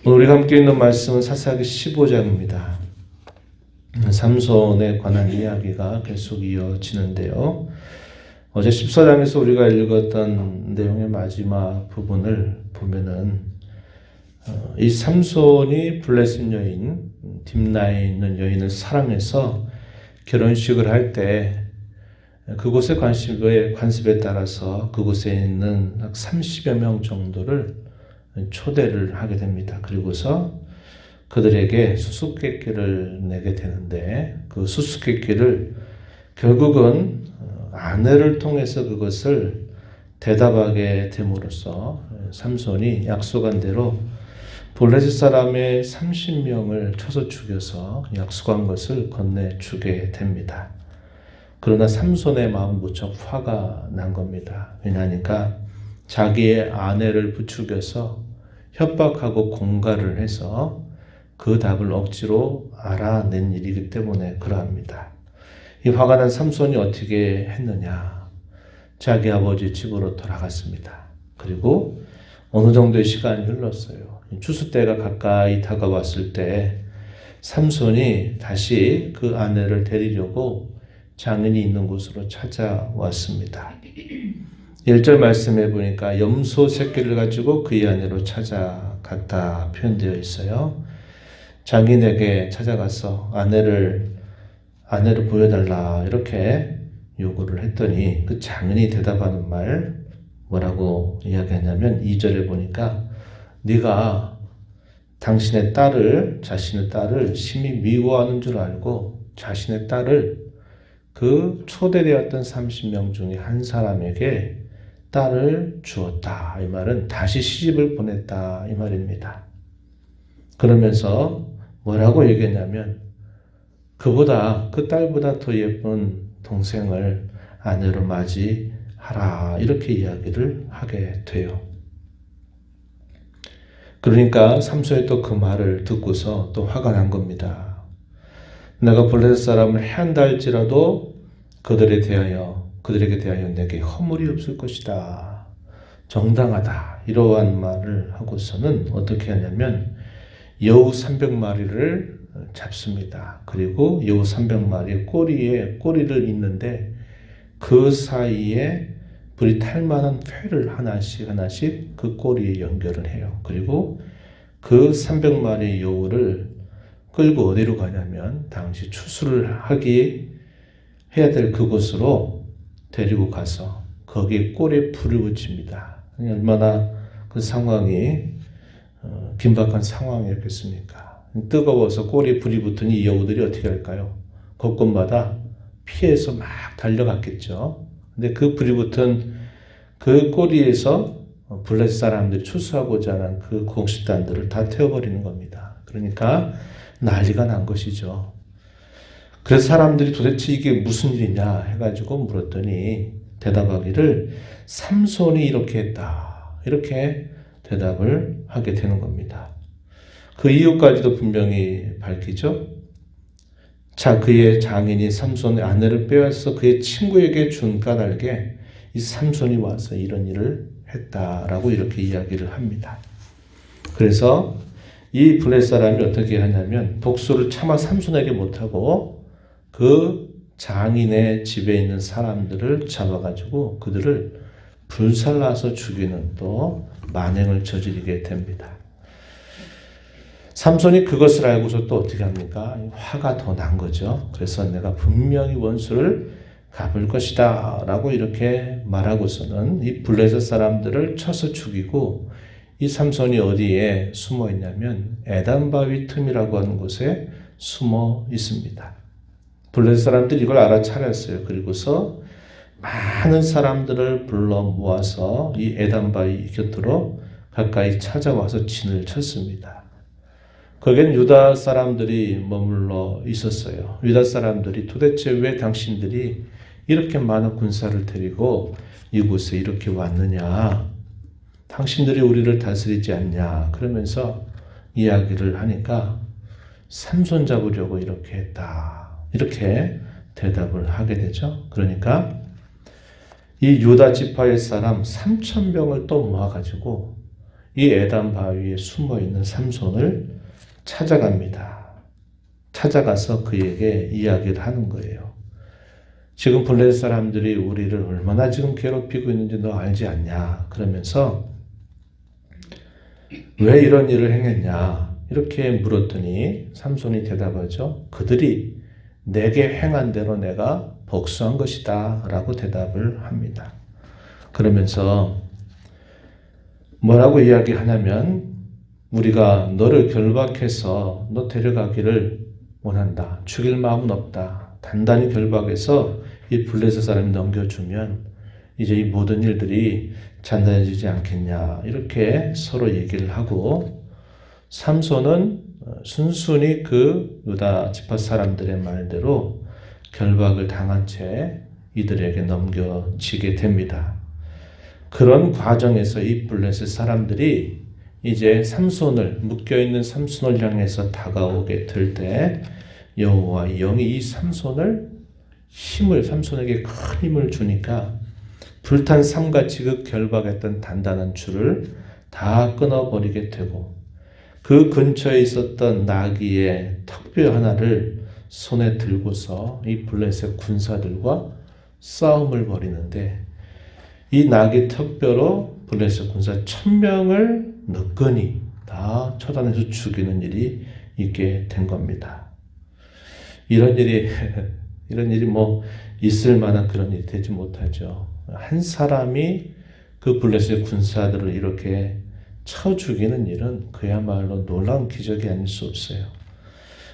오늘 우리가 함께 있는 말씀은 사사기 15장입니다. 삼손에 관한 이야기가 계속 이어지는데요. 어제 14장에서 우리가 읽었던 내용의 마지막 부분을 보면은 이 삼손이 블레셋 여인 딥나에 있는 여인을 사랑해서 결혼식을 할 때 그곳의 관습에 따라서 그곳에 있는 30여 명 정도를 초대를 하게 됩니다. 그리고서 그들에게 수수께끼를 내게 되는데 그 수수께끼를 결국은 아내를 통해서 그것을 대답하게 됨으로써 삼손이 약속한 대로 블레셋 사람의 30명을 쳐서 죽여서 약속한 것을 건네주게 됩니다. 그러나 삼손의 마음은 무척 화가 난 겁니다. 왜냐하니까 자기의 아내를 부추겨서 협박하고 공갈을 해서 그 답을 억지로 알아낸 일이기 때문에 그러합니다. 이 화가 난 삼손이 어떻게 했느냐? 자기 아버지 집으로 돌아갔습니다. 그리고 어느 정도의 시간이 흘렀어요. 추수 때가 가까이 다가왔을 때 삼손이 다시 그 아내를 데리려고 장인이 있는 곳으로 찾아왔습니다. 1절 말씀해 보니까 염소 새끼를 가지고 그의 아내로 찾아갔다 표현되어 있어요. 장인에게 찾아가서 아내를 보여달라 이렇게 요구를 했더니 그 장인이 대답하는 말 뭐라고 이야기하냐면 2절에 보니까 네가 자신의 딸을 심히 미워하는 줄 알고 자신의 딸을 그 초대되었던 30명 중에 한 사람에게 딸을 주었다. 이 말은 다시 시집을 보냈다. 이 말입니다. 그러면서 뭐라고 얘기했냐면 그 딸보다 더 예쁜 동생을 아내로 맞이하라. 이렇게 이야기를 하게 돼요. 그러니까 삼손이 또 그 말을 듣고서 또 화가 난 겁니다. 내가 블레셋 사람을 해한다 할지라도 그들에게 대하여 내게 허물이 없을 것이다. 정당하다. 이러한 말을 하고서는 어떻게 하냐면 여우 300마리를 잡습니다. 그리고 여우 300마리의 꼬리에 꼬리를 잇는데 그 사이에 불이 탈 만한 쇠를 하나씩 그 꼬리에 연결을 해요. 그리고 그 300마리의 여우를 끌고 어디로 가냐면 당시 추수를 해야 될 그곳으로 데리고 가서 거기에 꼬리에 불을 붙입니다. 얼마나 그 상황이 긴박한 상황이었겠습니까? 뜨거워서 꼬리에 불이 붙으니 이 여우들이 어떻게 할까요? 곳곳마다 피해서 막 달려갔겠죠. 근데 그 불이 붙은 그 꼬리에서 블레셋 사람들이 추수하고자 하는 그 곡식단들을 다 태워버리는 겁니다. 그러니까 난리가 난 것이죠. 그래서 사람들이 도대체 이게 무슨 일이냐 해가지고 물었더니 대답하기를 삼손이 이렇게 했다. 이렇게 대답을 하게 되는 겁니다. 그 이유까지도 분명히 밝히죠. 자, 그의 장인이 삼손의 아내를 빼앗아서 그의 친구에게 준 까닭에 이 삼손이 와서 이런 일을 했다라고 이렇게 이야기를 합니다. 그래서 이 블레셋 사람이 어떻게 하냐면 복수를 차마 삼손에게 못하고 그 장인의 집에 있는 사람들을 잡아가지고 그들을 불살라서 죽이는 또 만행을 저지르게 됩니다. 삼손이 그것을 알고서 또 어떻게 합니까? 화가 더 난 거죠. 그래서 내가 분명히 원수를 갚을 것이다 라고 이렇게 말하고서는 이 블레셋 사람들을 쳐서 죽이고 이 삼손이 어디에 숨어 있냐면 에단바위 틈이라고 하는 곳에 숨어 있습니다. 블레셋 사람들이 이걸 알아차렸어요. 그리고서 많은 사람들을 불러 모아서 이 에단바위 곁으로 가까이 찾아와서 진을 쳤습니다. 거기엔 유다 사람들이 머물러 있었어요. 유다 사람들이 도대체 왜 당신들이 이렇게 많은 군사를 데리고 이곳에 이렇게 왔느냐? 당신들이 우리를 다스리지 않냐? 그러면서 이야기를 하니까 삼손 잡으려고 이렇게 했다. 이렇게 대답을 하게 되죠. 그러니까 이 유다 지파의 사람 3,000명을 또 모아가지고 이 에단 바위에 숨어 있는 삼손을 찾아갑니다. 찾아가서 그에게 이야기를 하는 거예요. 지금 블레셋 사람들이 우리를 얼마나 지금 괴롭히고 있는지 너 알지 않냐? 그러면서 왜 이런 일을 행했냐? 이렇게 물었더니 삼손이 대답하죠. 그들이 내게 행한 대로 내가 복수한 것이다 라고 대답을 합니다. 그러면서 뭐라고 이야기하냐면 우리가 너를 결박해서 너 데려가기를 원한다. 죽일 마음은 없다. 단단히 결박해서 이 블레셋 사람이 넘겨주면 이제 이 모든 일들이 잔잔해지지 않겠냐. 이렇게 서로 얘기를 하고 삼손은 순순히 그 유다 지파 사람들의 말대로 결박을 당한 채 이들에게 넘겨지게 됩니다. 그런 과정에서 이 블레셋 사람들이 이제 삼손을 묶여있는 삼손을 향해서 다가오게 될 때 여호와의 영이 이 삼손에게 큰 힘을 주니까 불탄 삼같이 그 결박했던 단단한 줄을 다 끊어버리게 되고 그 근처에 있었던 나귀의 턱뼈 하나를 손에 들고서 이 블레셋 군사들과 싸움을 벌이는데 이 나귀 턱뼈로 블레셋 군사 1000명을 너끈히 다 처단해서 죽이는 일이 있게 된 겁니다. 이런 일이 뭐 있을 만한 그런 일이 되지 못하죠. 한 사람이 그 블레셋 군사들을 이렇게 쳐 죽이는 일은 그야말로 놀라운 기적이 아닐 수 없어요.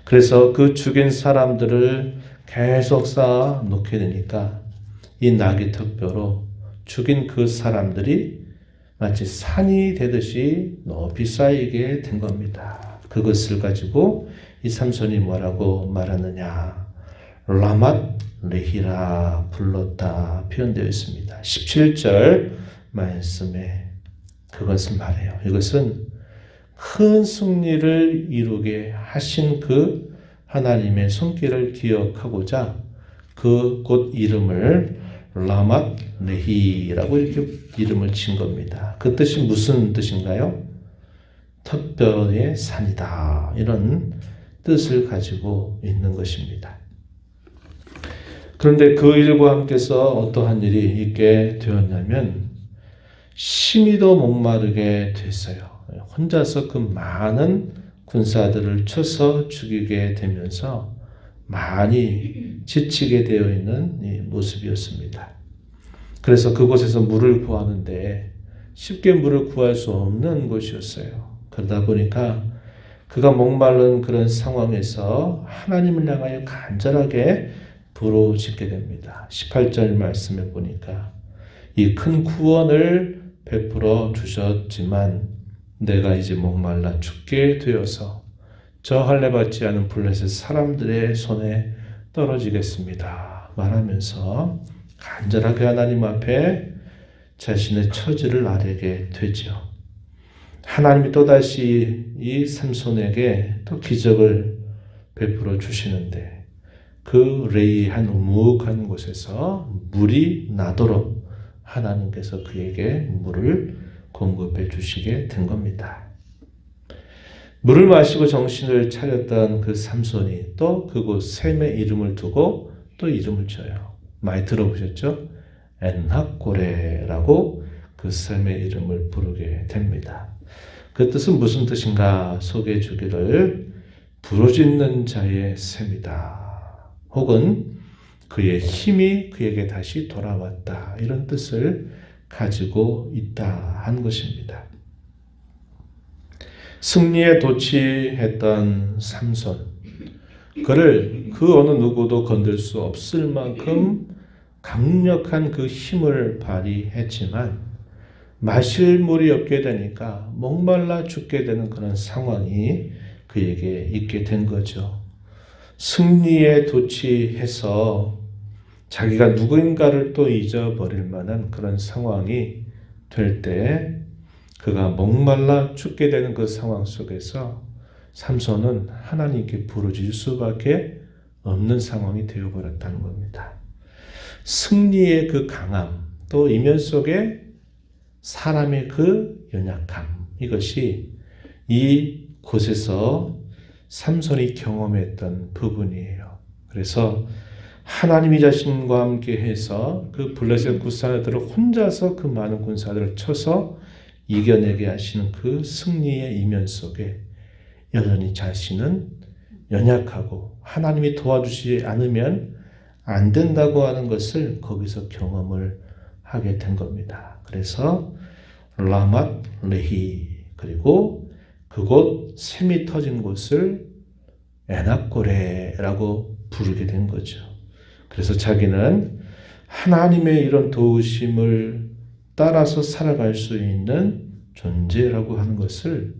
그래서 그 죽인 사람들을 계속 쌓아 놓게 되니까 이 나귀 턱뼈로 죽인 그 사람들이 마치 산이 되듯이 높이 쌓이게 된 겁니다. 그것을 가지고 이 삼손이 뭐라고 말하느냐. 라맛 레히라 불렀다 표현되어 있습니다. 17절 말씀에 그것을 말해요. 이것은 큰 승리를 이루게 하신 그 하나님의 손길을 기억하고자 그 곳 이름을 라맛 레히라고 이렇게 이름을 진 겁니다. 그 뜻이 무슨 뜻인가요? 턱뼈의 산이다. 이런 뜻을 가지고 있는 것입니다. 그런데 그 일과 함께서 어떠한 일이 있게 되었냐면 심히도 목마르게 됐어요. 혼자서 그 많은 군사들을 쳐서 죽이게 되면서 많이 지치게 되어 있는 이 모습이었습니다. 그래서 그곳에서 물을 구하는데 쉽게 물을 구할 수 없는 곳이었어요. 그러다 보니까 그가 목마른 그런 상황에서 하나님을 향하여 간절하게 부르짖게 됩니다. 18절 말씀에 보니까 이 큰 구원을 베풀어 주셨지만 내가 이제 목말라 죽게 되어서 저 할례 받지 않은 블레셋 사람들의 손에 떨어지겠습니다. 말하면서 간절하게 하나님 앞에 자신의 처지를 아뢰게 되죠. 하나님이 또다시 이 삼손에게 또 기적을 베풀어 주시는데 그 레이한 우묵한 곳에서 물이 나도록 하나님께서 그에게 물을 공급해 주시게 된 겁니다. 물을 마시고 정신을 차렸던 그 삼손이 또 그곳 샘의 이름을 두고 또 이름을 지어요. 많이 들어보셨죠? 엔학고레라고 그 샘의 이름을 부르게 됩니다. 그 뜻은 무슨 뜻인가 소개해 주기를 부르짖는 자의 샘이다. 혹은 그의 힘이 그에게 다시 돌아왔다. 이런 뜻을 가지고 있다 한 것입니다. 승리에 도취했던 삼손, 그를 그 어느 누구도 건들 수 없을 만큼 강력한 그 힘을 발휘했지만 마실 물이 없게 되니까 목말라 죽게 되는 그런 상황이 그에게 있게 된 거죠. 승리에 도취해서 자기가 누구인가를 또 잊어버릴 만한 그런 상황이 될 때 그가 목말라 죽게 되는 그 상황 속에서 삼손은 하나님께 부르짖을 수밖에 없는 상황이 되어버렸다는 겁니다. 승리의 그 강함, 또 이면 속에 사람의 그 연약함, 이것이 이 곳에서 삼손이 경험했던 부분이에요. 그래서 하나님이 자신과 함께 해서 그 블레셋 군사들을 혼자서 그 많은 군사들을 쳐서 이겨내게 하시는 그 승리의 이면 속에 여전히 자신은 연약하고 하나님이 도와주시지 않으면 안 된다고 하는 것을 거기서 경험을 하게 된 겁니다. 그래서 라맛 레히, 그리고 그곳 샘이 터진 곳을 에낙고레라고 부르게 된 거죠. 그래서 자기는 하나님의 이런 도우심을 따라서 살아갈 수 있는 존재라고 하는 것을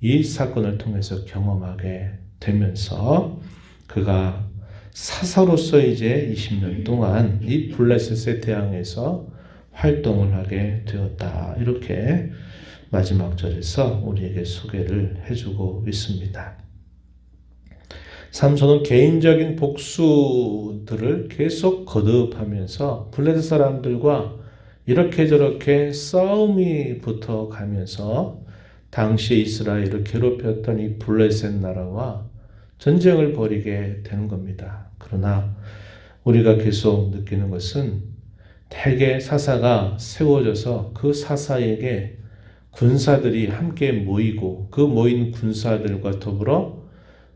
이 사건을 통해서 경험하게 되면서 그가 사사로서 이제 20년 동안 이 블레셋에 대항해서 활동을 하게 되었다. 이렇게 마지막 절에서 우리에게 소개를 해주고 있습니다. 삼손은 개인적인 복수들을 계속 거듭하면서 블레셋 사람들과 이렇게 저렇게 싸움이 붙어가면서 당시 이스라엘을 괴롭혔던 이 블레셋 나라와 전쟁을 벌이게 되는 겁니다. 그러나 우리가 계속 느끼는 것은 대개 사사가 세워져서 그 사사에게 군사들이 함께 모이고 그 모인 군사들과 더불어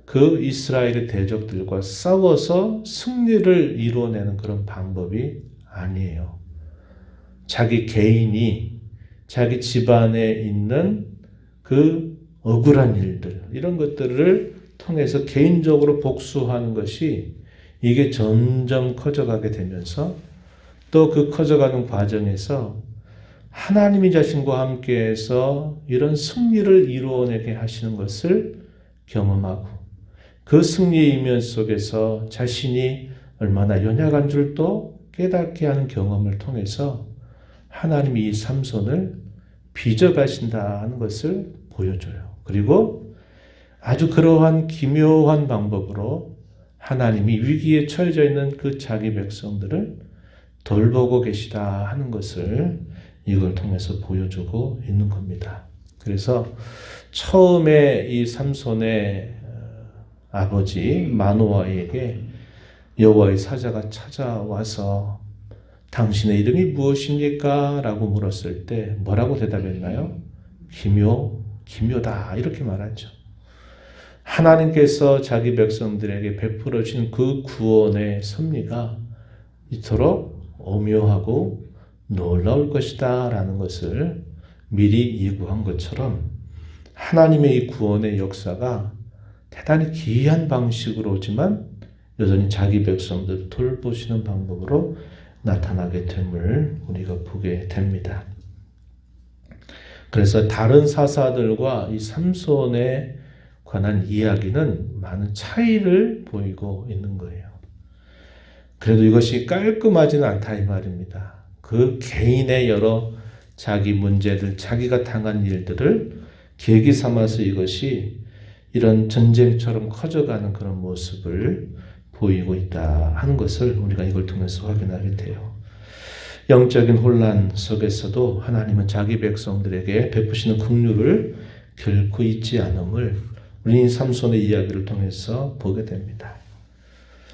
그 이스라엘의 대적들과 싸워서 승리를 이루어내는 그런 방법이 아니에요. 자기 개인이 자기 집안에 있는 그 억울한 일들, 이런 것들을 통해서 개인적으로 복수하는 것이 이게 점점 커져가게 되면서 또 그 커져가는 과정에서 하나님이 자신과 함께해서 이런 승리를 이루어내게 하시는 것을 경험하고 그 승리의 이면 속에서 자신이 얼마나 연약한 줄도 깨닫게 하는 경험을 통해서 하나님이 이 삼손을 빚어가신다 하는 것을 보여줘요. 그리고 아주 그러한 기묘한 방법으로 하나님이 위기에 처해져 있는 그 자기 백성들을 돌보고 계시다 하는 것을 이걸 통해서 보여주고 있는 겁니다. 그래서 처음에 이 삼손의 아버지 마노아에게 여호와의 사자가 찾아와서 당신의 이름이 무엇입니까? 라고 물었을 때 뭐라고 대답했나요? 기묘다 이렇게 말하죠. 하나님께서 자기 백성들에게 베풀어 주신 그 구원의 섭리가 이토록 오묘하고 놀라울 것이다 라는 것을 미리 예고한 것처럼 하나님의 이 구원의 역사가 대단히 기이한 방식으로 오지만 여전히 자기 백성들을 돌보시는 방법으로 나타나게 됨을 우리가 보게 됩니다. 그래서 다른 사사들과 이 삼손에 관한 이야기는 많은 차이를 보이고 있는 거예요. 그래도 이것이 깔끔하지는 않다 이 말입니다. 그 개인의 여러 자기 문제들, 자기가 당한 일들을 계기 삼아서 이것이 이런 전쟁처럼 커져가는 그런 모습을 보이고 있다 하는 것을 우리가 이걸 통해서 확인하게 돼요. 영적인 혼란 속에서도 하나님은 자기 백성들에게 베푸시는 긍휼을 결코 잊지 않음을 우리 삼손의 이야기를 통해서 보게 됩니다.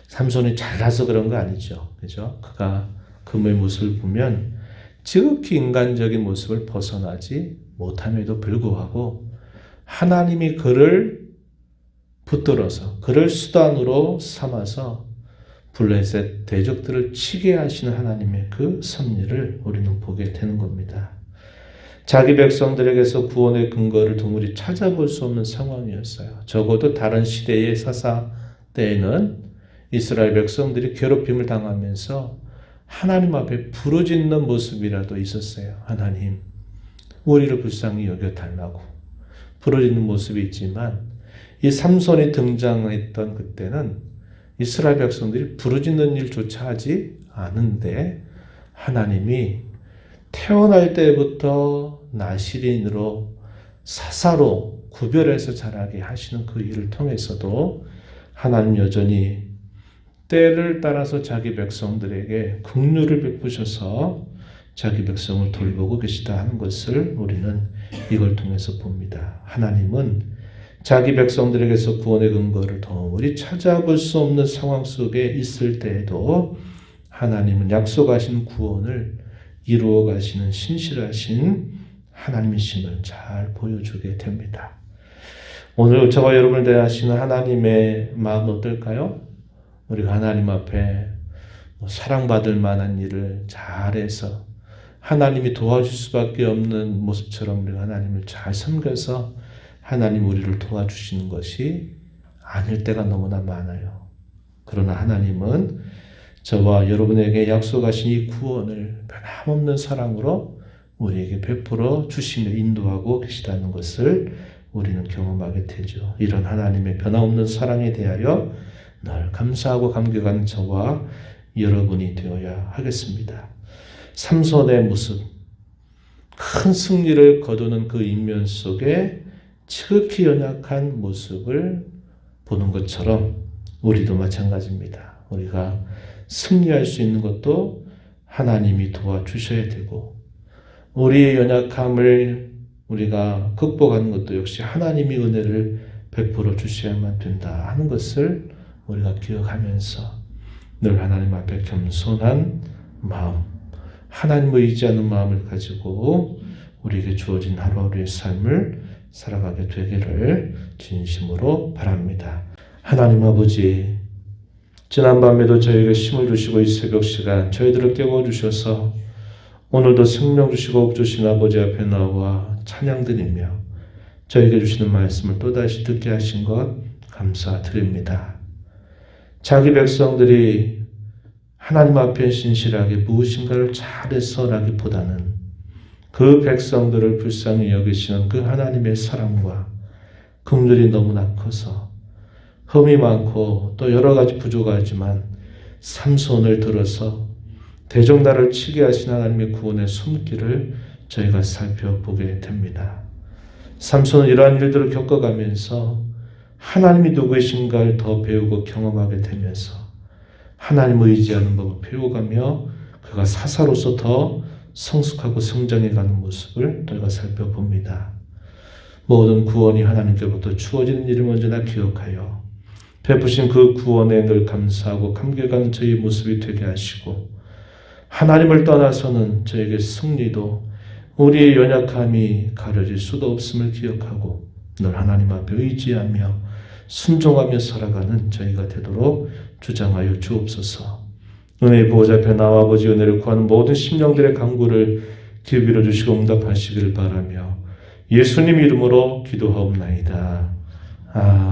삼손이 잘나서 그런 거 아니죠. 그죠? 그가 그의 모습을 보면 지극히 인간적인 모습을 벗어나지 못함에도 불구하고 하나님이 그를 붙들어서 그를 수단으로 삼아서 블레셋 대적들을 치게 하시는 하나님의 그 섭리를 우리는 보게 되는 겁니다. 자기 백성들에게서 구원의 근거를 도무지 찾아볼 수 없는 상황이었어요. 적어도 다른 시대의 사사 때에는 이스라엘 백성들이 괴롭힘을 당하면서 하나님 앞에 부르짖는 모습이라도 있었어요. 하나님, 우리를 불쌍히 여겨달라고 부르짖는 모습이 있지만 이 삼손이 등장했던 그때는 이스라엘 백성들이 부르짖는 일조차 하지 않은데 하나님이 태어날 때부터 나실인으로 사사로 구별해서 자라게 하시는 그 일을 통해서도 하나님 여전히 때를 따라서 자기 백성들에게 긍휼을 베푸셔서 자기 백성을 돌보고 계시다 하는 것을 우리는 이걸 통해서 봅니다. 하나님은 자기 백성들에게서 구원의 근거를 도무지 찾아볼 수 없는 상황 속에 있을 때에도 하나님은 약속하신 구원을 이루어 가시는 신실하신 하나님이심을 잘 보여주게 됩니다. 오늘 저와 여러분을 대하시는 하나님의 마음은 어떨까요? 우리가 하나님 앞에 사랑받을 만한 일을 잘해서 하나님이 도와줄 수밖에 없는 모습처럼 우리가 하나님을 잘 섬겨서 하나님 우리를 도와주시는 것이 아닐 때가 너무나 많아요. 그러나 하나님은 저와 여러분에게 약속하신 이 구원을 변함없는 사랑으로 우리에게 베풀어 주시며 인도하고 계시다는 것을 우리는 경험하게 되죠. 이런 하나님의 변함없는 사랑에 대하여 늘 감사하고 감격하는 저와 여러분이 되어야 하겠습니다. 삼손의 모습, 큰 승리를 거두는 그 인면 속에 지극히 연약한 모습을 보는 것처럼 우리도 마찬가지입니다. 우리가 승리할 수 있는 것도 하나님이 도와주셔야 되고 우리의 연약함을 우리가 극복하는 것도 역시 하나님이 은혜를 베풀어 주셔야만 된다 하는 것을 우리가 기억하면서 늘 하나님 앞에 겸손한 마음, 하나님을 의지하는 마음을 가지고 우리에게 주어진 하루하루의 삶을 살아가게 되기를 진심으로 바랍니다. 하나님 아버지, 지난밤에도 저희에게 힘을 주시고 이 새벽 시간 저희들을 깨워주셔서 오늘도 생명 주시고 복 주신 아버지 앞에 나와 찬양드리며 저에게 주시는 말씀을 또다시 듣게 하신 것 감사드립니다. 자기 백성들이 하나님 앞에 신실하게 무엇인가를 잘해서라기보다는 그 백성들을 불쌍히 여기시는 그 하나님의 사랑과 긍휼이 너무나 커서 흠이 많고 또 여러 가지 부족하지만 삼손을 들어서 대적나라를 치게 하신 하나님의 구원의 손길을 저희가 살펴보게 됩니다. 삼손은 이러한 일들을 겪어가면서 하나님이 누구이신가를 더 배우고 경험하게 되면서 하나님을 의지하는 법을 배워가며 그가 사사로서 더 성숙하고 성장해가는 모습을 저희가 살펴봅니다. 모든 구원이 하나님께로부터 주어지는 일을 먼저나 기억하여 베푸신 그 구원에 늘 감사하고 감격하는 저희의 모습이 되게 하시고 하나님을 떠나서는 저에게 승리도 우리의 연약함이 가려질 수도 없음을 기억하고 늘 하나님 앞에 의지하며 순종하며 살아가는 저희가 되도록 주장하여 주옵소서. 은혜의 보호자 앞에 나와 아버지 은혜를 구하는 모든 심령들의 간구를 귀 빌어 주시고 응답하시기를 바라며 예수님 이름으로 기도하옵나이다. 아멘.